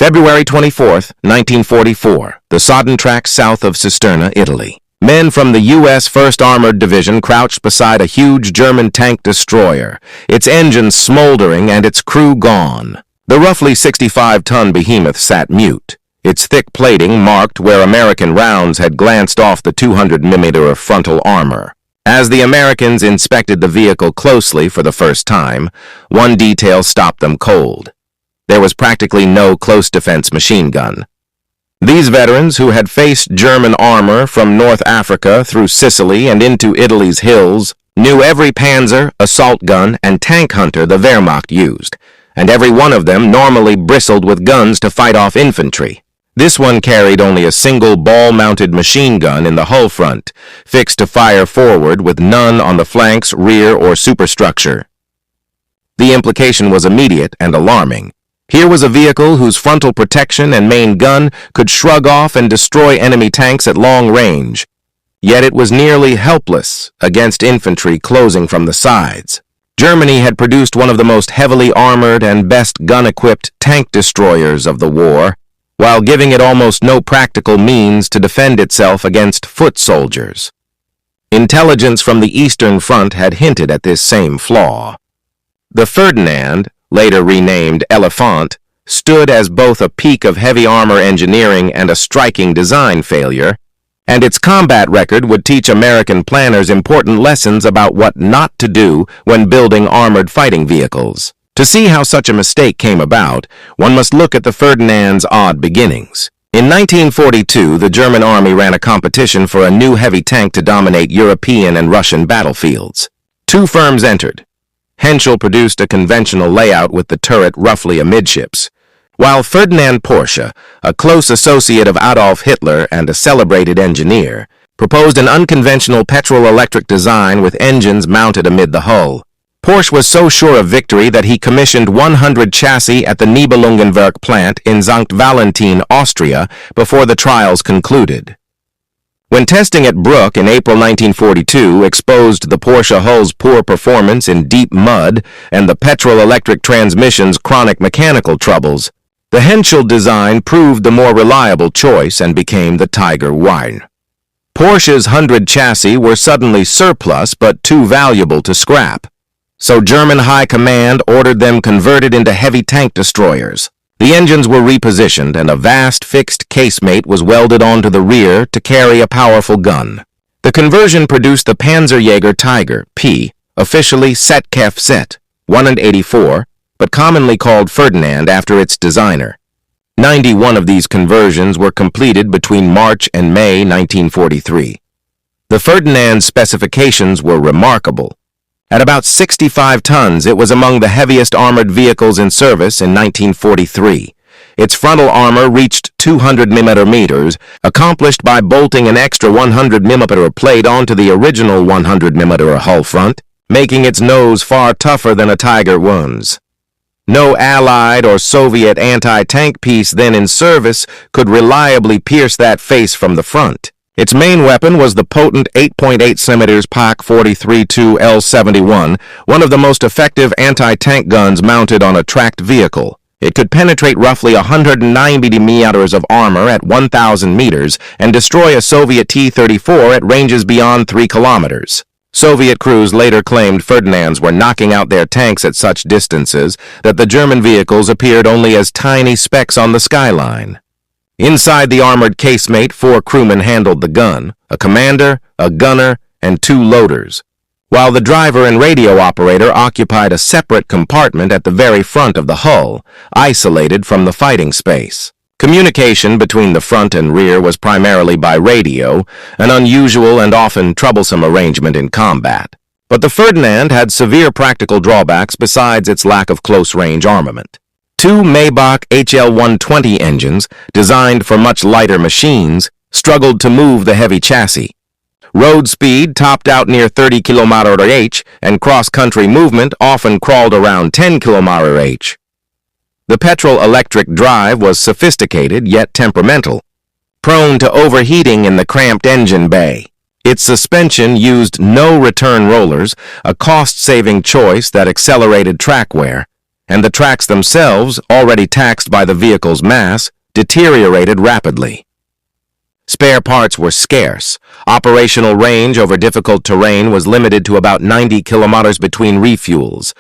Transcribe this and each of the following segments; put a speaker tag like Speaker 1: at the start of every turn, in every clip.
Speaker 1: February 24th, 1944, the sodden tracks south of Cisterna, Italy. Men from the U.S. 1st Armored Division crouched beside a huge German tank destroyer, its engines smoldering and its crew gone. The roughly 65-ton behemoth sat mute, its thick plating marked where American rounds had glanced off the 200mm of frontal armor. As the Americans inspected the vehicle closely for the first time, one detail stopped them cold. There was practically no close defense machine gun. These veterans, who had faced German armor from North Africa through Sicily and into Italy's hills, knew every panzer, assault gun, and tank hunter the Wehrmacht used, and every one of them normally bristled with guns to fight off infantry. This one carried only a single ball-mounted machine gun in the hull front, fixed to fire forward with none on the flanks, rear, or superstructure. The implication was immediate and alarming. Here was a vehicle whose frontal protection and main gun could shrug off and destroy enemy tanks at long range. Yet it was nearly helpless against infantry closing from the sides. Germany had produced one of the most heavily armored and best gun-equipped tank destroyers of the war, while giving it almost no practical means to defend itself against foot soldiers. Intelligence from the Eastern Front had hinted at this same flaw. The Ferdinand, later renamed Elefant, stood as both a peak of heavy armor engineering and a striking design failure, and its combat record would teach American planners important lessons about what not to do when building armored fighting vehicles. To see how such a mistake came about, one must look at the Ferdinand's odd beginnings. In 1942, the German army ran a competition for a new heavy tank to dominate European and Russian battlefields. Two firms entered. Henschel produced a conventional layout with the turret roughly amidships, while Ferdinand Porsche, a close associate of Adolf Hitler and a celebrated engineer, proposed an unconventional petrol-electric design with engines mounted amid the hull. Porsche was so sure of victory that he commissioned 100 chassis at the Nibelungenwerk plant in St. Valentin, Austria, before the trials concluded. When testing at Bruck in April 1942 exposed the Porsche hull's poor performance in deep mud and the petrol-electric transmission's chronic mechanical troubles, the Henschel design proved the more reliable choice and became the Tiger Wine. Porsche's 100 chassis were suddenly surplus but too valuable to scrap, so German High Command ordered them converted into heavy tank destroyers. The engines were repositioned and a vast fixed casemate was welded onto the rear to carry a powerful gun. The conversion produced the Panzerjäger Tiger P, officially Setkef Set 184, but commonly called Ferdinand after its designer. 91 of these conversions were completed between March and May 1943. The Ferdinand's specifications were remarkable. At about 65 tons, it was among the heaviest armored vehicles in service in 1943. Its frontal armor reached 200mm, accomplished by bolting an extra 100mm plate onto the original 100mm hull front, making its nose far tougher than a Tiger I's. No Allied or Soviet anti-tank piece then in service could reliably pierce that face from the front. Its main weapon was the potent 8.8mm Pak 43-2 L-71, one of the most effective anti-tank guns mounted on a tracked vehicle. It could penetrate roughly 190 meters of armor at 1,000 meters and destroy a Soviet T-34 at ranges beyond 3 kilometers. Soviet crews later claimed Ferdinands were knocking out their tanks at such distances that the German vehicles appeared only as tiny specks on the skyline. Inside the armored casemate, 4 crewmen handled the gun, a commander, a gunner, and 2 loaders, while the driver and radio operator occupied a separate compartment at the very front of the hull, isolated from the fighting space. Communication between the front and rear was primarily by radio, an unusual and often troublesome arrangement in combat. But the Ferdinand had severe practical drawbacks besides its lack of close-range armament. 2 Maybach HL-120 engines, designed for much lighter machines, struggled to move the heavy chassis. Road speed topped out near 30 km/h, and cross-country movement often crawled around 10 km/h. The petrol-electric drive was sophisticated yet temperamental, prone to overheating in the cramped engine bay. Its suspension used no return rollers, a cost-saving choice that accelerated track wear. and the tracks themselves, already taxed by the vehicle's mass, deteriorated rapidly. Spare parts were scarce. Operational range over difficult terrain was limited to about 90 kilometers between refuels,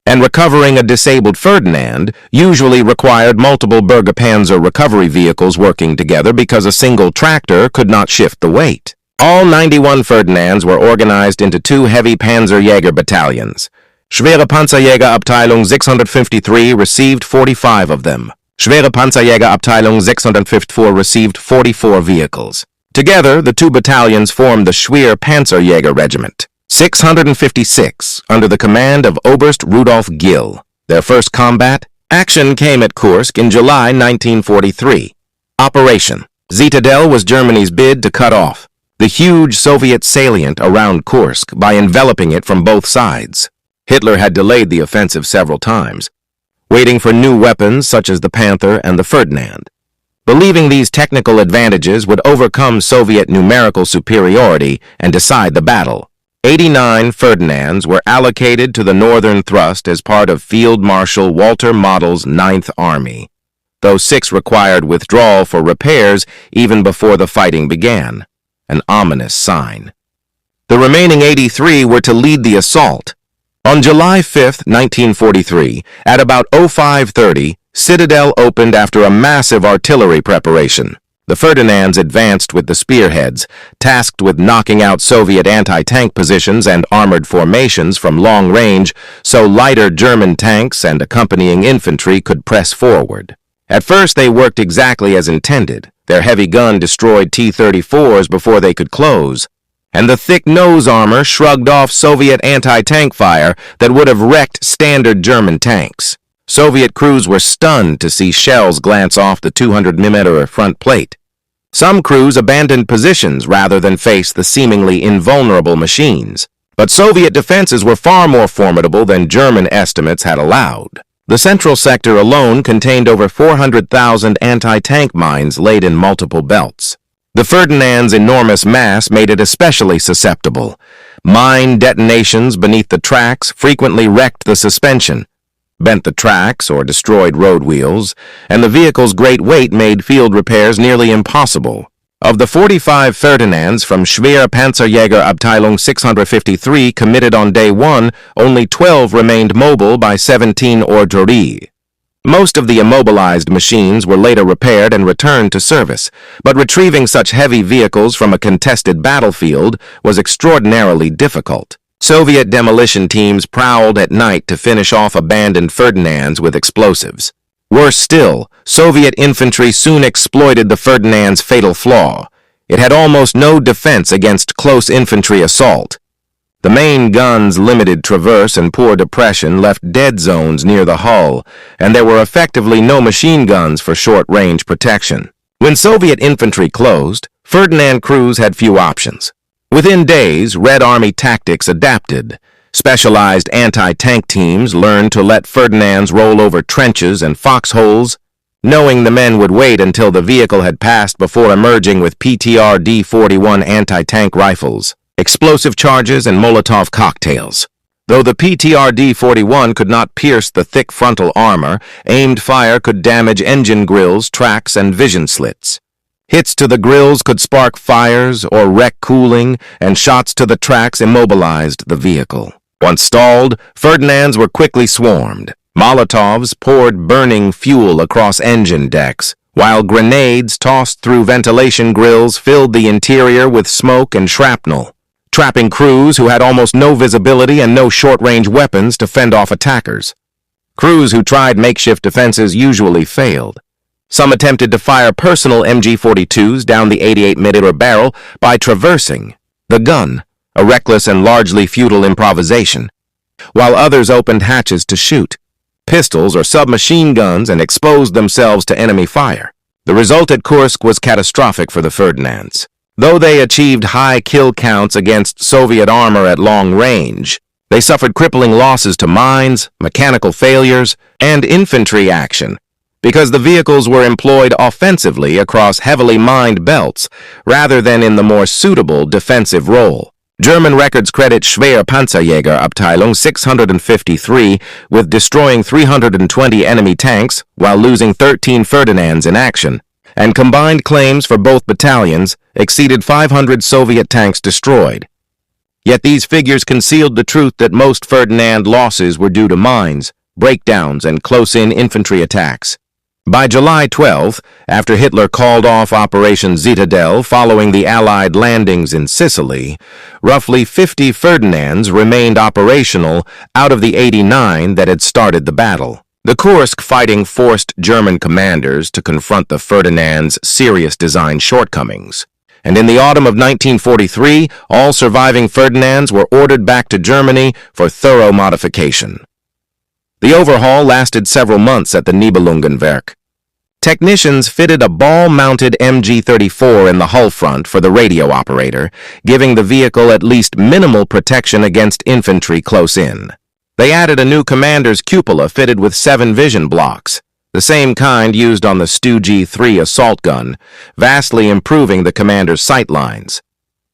Speaker 1: and recovering a disabled Ferdinand usually required multiple Bergepanzer recovery vehicles working together because a single tractor could not shift the weight. All 91 Ferdinands were organized into two heavy Panzerjäger battalions. Schwere Panzerjägerabteilung 653 received 45 of them. Schwere Panzerjägerabteilung 654 received 44 vehicles. Together, the two battalions formed the Schwere Panzerjäger Regiment 656 under the command of Oberst Rudolf Gill. Their first combat action came at Kursk in July 1943. Operation Zitadelle was Germany's bid to cut off the huge Soviet salient around Kursk by enveloping it from both sides. Hitler had delayed the offensive several times, waiting for new weapons such as the Panther and the Ferdinand. Believing these technical advantages would overcome Soviet numerical superiority and decide the battle, 89 Ferdinands were allocated to the northern thrust as part of Field Marshal Walter Model's 9th Army, though 6 required withdrawal for repairs even before the fighting began, an ominous sign. The remaining 83 were to lead the assault. On July 5, 1943, at about 05:30, Citadel opened after a massive artillery preparation. The Ferdinands advanced with the spearheads, tasked with knocking out Soviet anti-tank positions and armored formations from long range so lighter German tanks and accompanying infantry could press forward. At first, they worked exactly as intended. Their heavy gun destroyed T-34s before they could close, and the thick nose armor shrugged off Soviet anti-tank fire that would have wrecked standard German tanks. Soviet crews were stunned to see shells glance off the 200mm front plate. Some crews abandoned positions rather than face the seemingly invulnerable machines. But Soviet defenses were far more formidable than German estimates had allowed. The central sector alone contained over 400,000 anti-tank mines laid in multiple belts. The Ferdinand's enormous mass made it especially susceptible. Mine detonations beneath the tracks frequently wrecked the suspension, bent the tracks or destroyed road wheels, and the vehicle's great weight made field repairs nearly impossible. Of the 45 Ferdinands from Schwere Panzerjäger Abteilung 653 committed on day 1, only 12 remained mobile by 17 Ordrerie. Most of the immobilized machines were later repaired and returned to service, but retrieving such heavy vehicles from a contested battlefield was extraordinarily difficult. Soviet demolition teams prowled at night to finish off abandoned Ferdinands with explosives. Worse still, Soviet infantry soon exploited the Ferdinand's fatal flaw. It had almost no defense against close infantry assault. The main gun's limited traverse and poor depression left dead zones near the hull, and there were effectively no machine guns for short-range protection. When Soviet infantry closed, Ferdinand crews had few options. Within days, Red Army tactics adapted. Specialized anti-tank teams learned to let Ferdinands roll over trenches and foxholes, knowing the men would wait until the vehicle had passed before emerging with PTR D-41 anti-tank rifles, explosive charges, and Molotov cocktails. Though the PTR D-41 could not pierce the thick frontal armor, aimed fire could damage engine grills, tracks, and vision slits. Hits to the grills could spark fires or wreck cooling, and shots to the tracks immobilized the vehicle. Once stalled, Ferdinands were quickly swarmed. Molotovs poured burning fuel across engine decks, while grenades tossed through ventilation grills filled the interior with smoke and shrapnel, trapping crews who had almost no visibility and no short-range weapons to fend off attackers. Crews who tried makeshift defenses usually failed. Some attempted to fire personal MG-42s down the 88mm barrel by traversing the gun, a reckless and largely futile improvisation, while others opened hatches to shoot pistols or submachine guns and exposed themselves to enemy fire. The result at Kursk was catastrophic for the Ferdinands. Though they achieved high kill counts against Soviet armor at long range, they suffered crippling losses to mines, mechanical failures, and infantry action, because the vehicles were employed offensively across heavily mined belts rather than in the more suitable defensive role. German records credit Schwere Panzerjägerabteilung 653 with destroying 320 enemy tanks while losing 13 Ferdinands in action, and combined claims for both battalions exceeded 500 Soviet tanks destroyed. Yet these figures concealed the truth that most Ferdinand losses were due to mines, breakdowns, and close-in infantry attacks. By July 12th, after Hitler called off Operation Zitadelle following the Allied landings in Sicily, roughly 50 Ferdinands remained operational out of the 89 that had started the battle. The Kursk fighting forced German commanders to confront the Ferdinand's serious design shortcomings, and in the autumn of 1943, all surviving Ferdinands were ordered back to Germany for thorough modification. The overhaul lasted several months at the Nibelungenwerk. Technicians fitted a ball-mounted MG-34 in the hull front for the radio operator, giving the vehicle at least minimal protection against infantry close in. They added a new commander's cupola fitted with 7 vision blocks, the same kind used on the Stu G3 assault gun, vastly improving the commander's sight lines.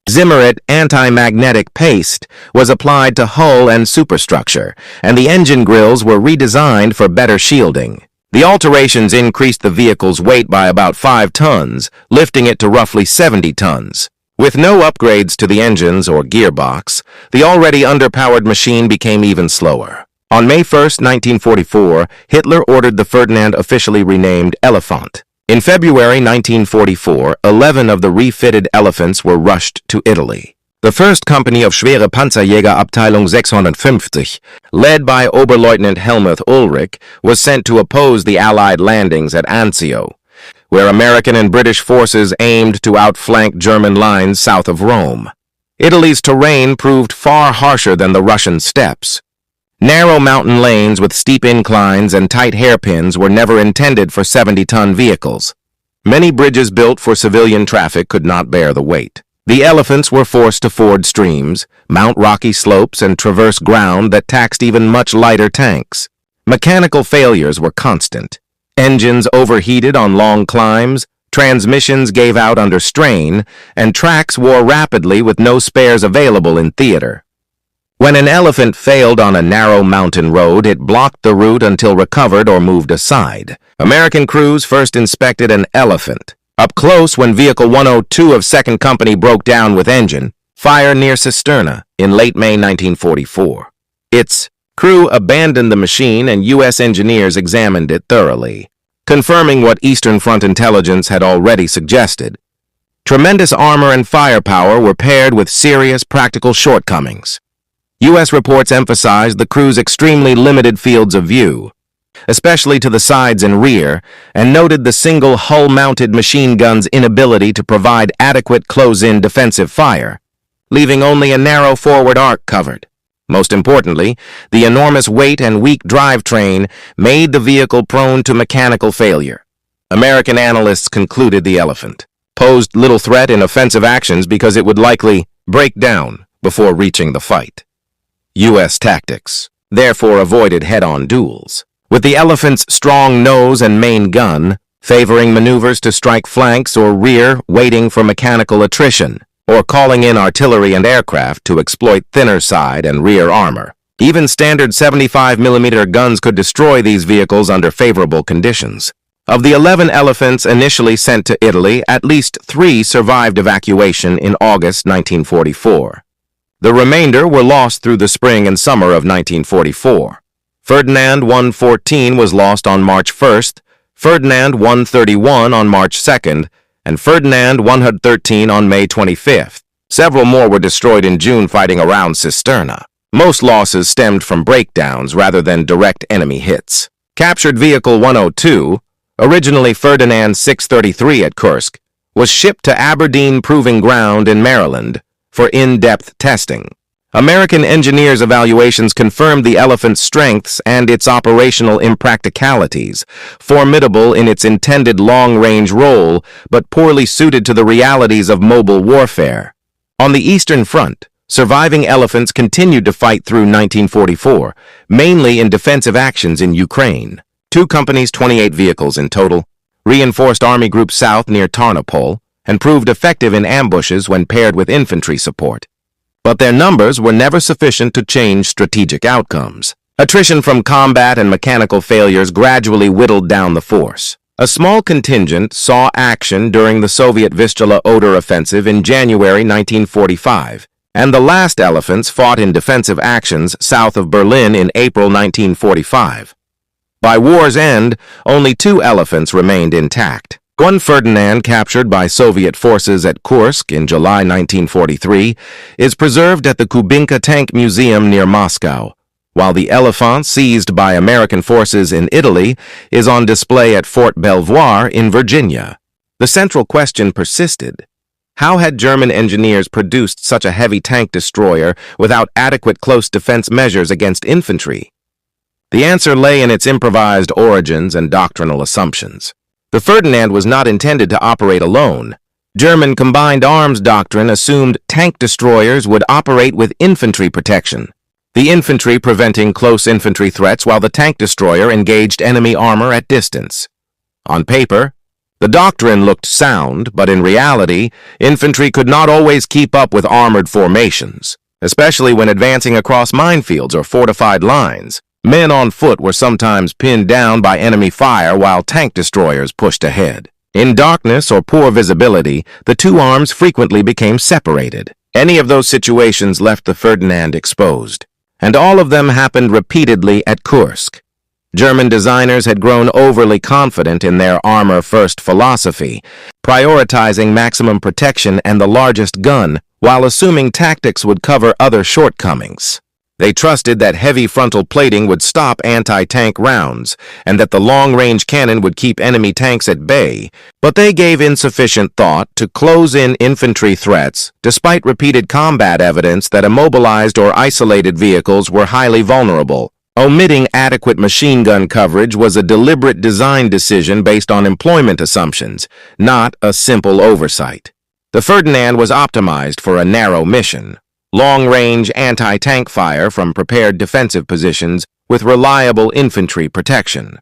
Speaker 1: Zimmerit anti-magnetic paste was applied to hull and superstructure, and the engine grills were redesigned for better shielding. The alterations increased the vehicle's weight by about 5 tons, lifting it to roughly 70 tons. With no upgrades to the engines or gearbox, the already underpowered machine became even slower. On May 1, 1944, Hitler ordered the Ferdinand officially renamed Elefant. In February 1944, 11 of the refitted Elephants were rushed to Italy. The first company of Schwere Panzerjägerabteilung 650, led by Oberleutnant Helmuth Ulrich, was sent to oppose the Allied landings at Anzio, where American and British forces aimed to outflank German lines south of Rome. Italy's terrain proved far harsher than the Russian steppes. Narrow mountain lanes with steep inclines and tight hairpins were never intended for 70-ton vehicles. Many bridges built for civilian traffic could not bear the weight. The Elephants were forced to ford streams, mount rocky slopes, and traverse ground that taxed even much lighter tanks. Mechanical failures were constant. Engines overheated on long climbs, transmissions gave out under strain, and tracks wore rapidly with no spares available in theater. When an Elephant failed on a narrow mountain road, it blocked the route until recovered or moved aside. American crews first inspected an Elephant up close when Vehicle 102 of 2nd Company broke down with engine fire near Cisterna in late May 1944. Its crew abandoned the machine and U.S. engineers examined it thoroughly, confirming what Eastern Front intelligence had already suggested. Tremendous armor and firepower were paired with serious practical shortcomings. U.S. reports emphasized the crew's extremely limited fields of view, especially to the sides and rear, and noted the single hull-mounted machine gun's inability to provide adequate close-in defensive fire, leaving only a narrow forward arc covered. Most importantly, the enormous weight and weak drivetrain made the vehicle prone to mechanical failure. American analysts concluded the Elephant posed little threat in offensive actions because it would likely break down before reaching the fight. U.S. tactics therefore avoided head-on duels, with the Elephant's strong nose and main gun favoring maneuvers to strike flanks or rear, waiting for mechanical attrition, or calling in artillery and aircraft to exploit thinner side and rear armor. Even standard 75mm guns could destroy these vehicles under favorable conditions. Of the 11 Elephants initially sent to Italy, at least 3 survived evacuation in August 1944. The remainder were lost through the spring and summer of 1944. Ferdinand 114 was lost on March 1st, Ferdinand 131 on March 2nd, and Ferdinand 113 on May 25th. Several more were destroyed in June fighting around Cisterna. Most losses stemmed from breakdowns rather than direct enemy hits. Captured Vehicle 102, originally Ferdinand 633 at Kursk, was shipped to Aberdeen Proving Ground in Maryland for in-depth testing. American engineers' evaluations confirmed the Elephant's strengths and its operational impracticalities, formidable in its intended long-range role, but poorly suited to the realities of mobile warfare. On the Eastern Front, surviving Elephants continued to fight through 1944, mainly in defensive actions in Ukraine. 2 companies, 28 vehicles in total, reinforced Army Group South near Tarnopol, and proved effective in ambushes when paired with infantry support. but their numbers were never sufficient to change strategic outcomes. Attrition from combat and mechanical failures gradually whittled down the force. A small contingent saw action during the Soviet Vistula-Oder offensive in January 1945, and the last Elephants fought in defensive actions south of Berlin in April 1945. By war's end, only 2 Elephants remained intact. One Ferdinand, captured by Soviet forces at Kursk in July 1943, is preserved at the Kubinka Tank Museum near Moscow, while the Elefant, seized by American forces in Italy, is on display at Fort Belvoir in Virginia. The central question persisted. How had German engineers produced such a heavy tank destroyer without adequate close defense measures against infantry? The answer lay in its improvised origins and doctrinal assumptions. The Ferdinand was not intended to operate alone. German combined arms doctrine assumed tank destroyers would operate with infantry protection, the infantry preventing close infantry threats while the tank destroyer engaged enemy armor at distance. On paper, the doctrine looked sound, but in reality, infantry could not always keep up with armored formations, especially when advancing across minefields or fortified lines. Men on foot were sometimes pinned down by enemy fire while tank destroyers pushed ahead. In darkness or poor visibility, the 2 arms frequently became separated. Any of those situations left the Ferdinand exposed, and all of them happened repeatedly at Kursk. German designers had grown overly confident in their armor-first philosophy, prioritizing maximum protection and the largest gun, while assuming tactics would cover other shortcomings. They trusted that heavy frontal plating would stop anti-tank rounds, and that the long-range cannon would keep enemy tanks at bay, but they gave insufficient thought to close-in infantry threats, despite repeated combat evidence that immobilized or isolated vehicles were highly vulnerable. Omitting adequate machine gun coverage was a deliberate design decision based on employment assumptions, not a simple oversight. The Ferdinand was optimized for a narrow mission: long-range anti-tank fire from prepared defensive positions with reliable infantry protection.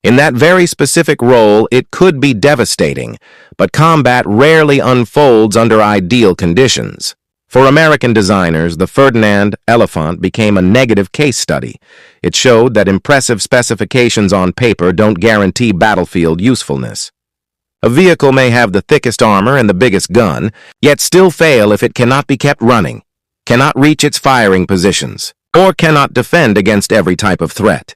Speaker 1: In that very specific role, it could be devastating, but combat rarely unfolds under ideal conditions. For American designers, the Ferdinand Elefant became a negative case study. It showed that impressive specifications on paper don't guarantee battlefield usefulness. A vehicle may have the thickest armor and the biggest gun, yet still fail if it cannot be kept running, cannot reach its firing positions, or cannot defend against every type of threat.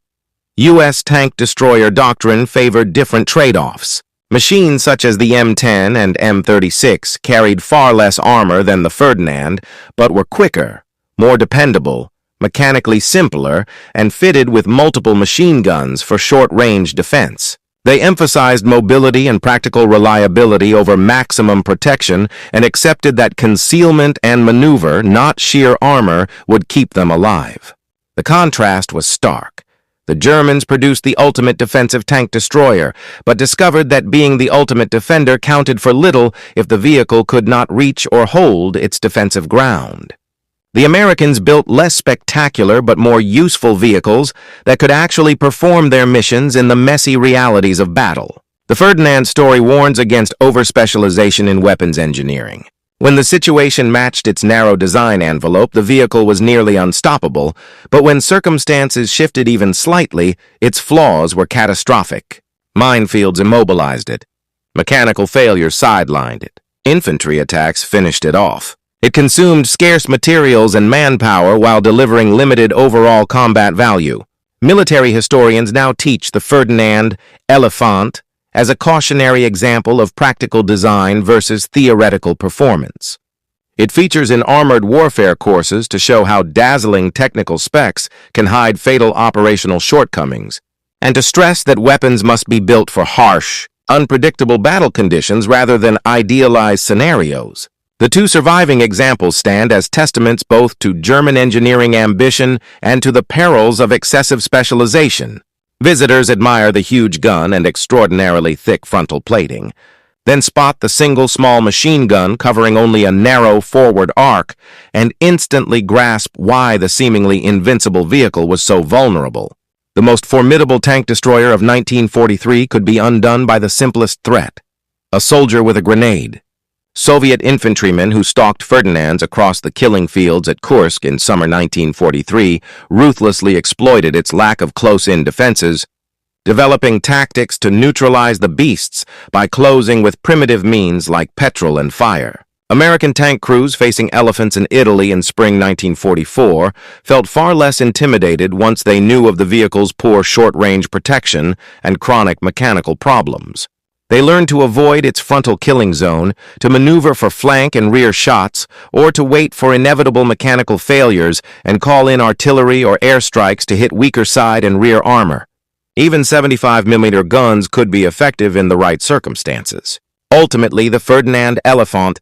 Speaker 1: U.S. tank destroyer doctrine favored different trade-offs. Machines such as the M10 and M36 carried far less armor than the Ferdinand, but were quicker, more dependable, mechanically simpler, and fitted with multiple machine guns for short-range defense. They emphasized mobility and practical reliability over maximum protection and accepted that concealment and maneuver, not sheer armor, would keep them alive. The contrast was stark. The Germans produced the ultimate defensive tank destroyer, but discovered that being the ultimate defender counted for little if the vehicle could not reach or hold its defensive ground. The Americans built less spectacular but more useful vehicles that could actually perform their missions in the messy realities of battle. The Ferdinand story warns against over-specialization in weapons engineering. When the situation matched its narrow design envelope, the vehicle was nearly unstoppable, but when circumstances shifted even slightly, its flaws were catastrophic. Minefields immobilized it. Mechanical failures sidelined it. Infantry attacks finished it off. It consumed scarce materials and manpower while delivering limited overall combat value. Military historians now teach the Ferdinand Elefant as a cautionary example of practical design versus theoretical performance. It features in armored warfare courses to show how dazzling technical specs can hide fatal operational shortcomings, and to stress that weapons must be built for harsh, unpredictable battle conditions rather than idealized scenarios. The 2 surviving examples stand as testaments both to German engineering ambition and to the perils of excessive specialization. Visitors admire the huge gun and extraordinarily thick frontal plating, then spot the single small machine gun covering only a narrow forward arc and instantly grasp why the seemingly invincible vehicle was so vulnerable. The most formidable tank destroyer of 1943 could be undone by the simplest threat: a soldier with a grenade. Soviet infantrymen who stalked Ferdinands across the killing fields at Kursk in summer 1943 ruthlessly exploited its lack of close-in defenses, developing tactics to neutralize the beasts by closing with primitive means like petrol and fire. American tank crews facing elephants in Italy in spring 1944 felt far less intimidated once they knew of the vehicle's poor short-range protection and chronic mechanical problems. They learned to avoid its frontal killing zone, to maneuver for flank and rear shots, or to wait for inevitable mechanical failures and call in artillery or airstrikes to hit weaker side and rear armor. Even 75mm guns could be effective in the right circumstances. Ultimately, the Ferdinand Elefant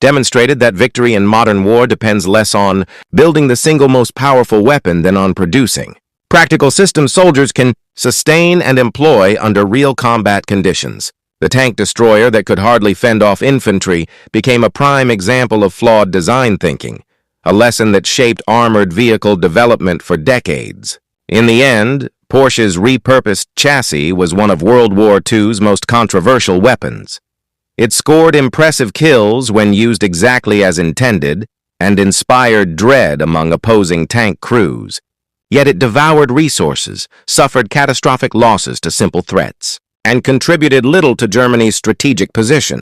Speaker 1: demonstrated that victory in modern war depends less on building the single most powerful weapon than on producing practical systems soldiers can sustain and employ under real combat conditions. The tank destroyer that could hardly fend off infantry became a prime example of flawed design thinking, a lesson that shaped armored vehicle development for decades. In the end, Porsche's repurposed chassis was one of World War II's most controversial weapons. It scored impressive kills when used exactly as intended and inspired dread among opposing tank crews. Yet it devoured resources, suffered catastrophic losses to simple threats, and contributed little to Germany's strategic position.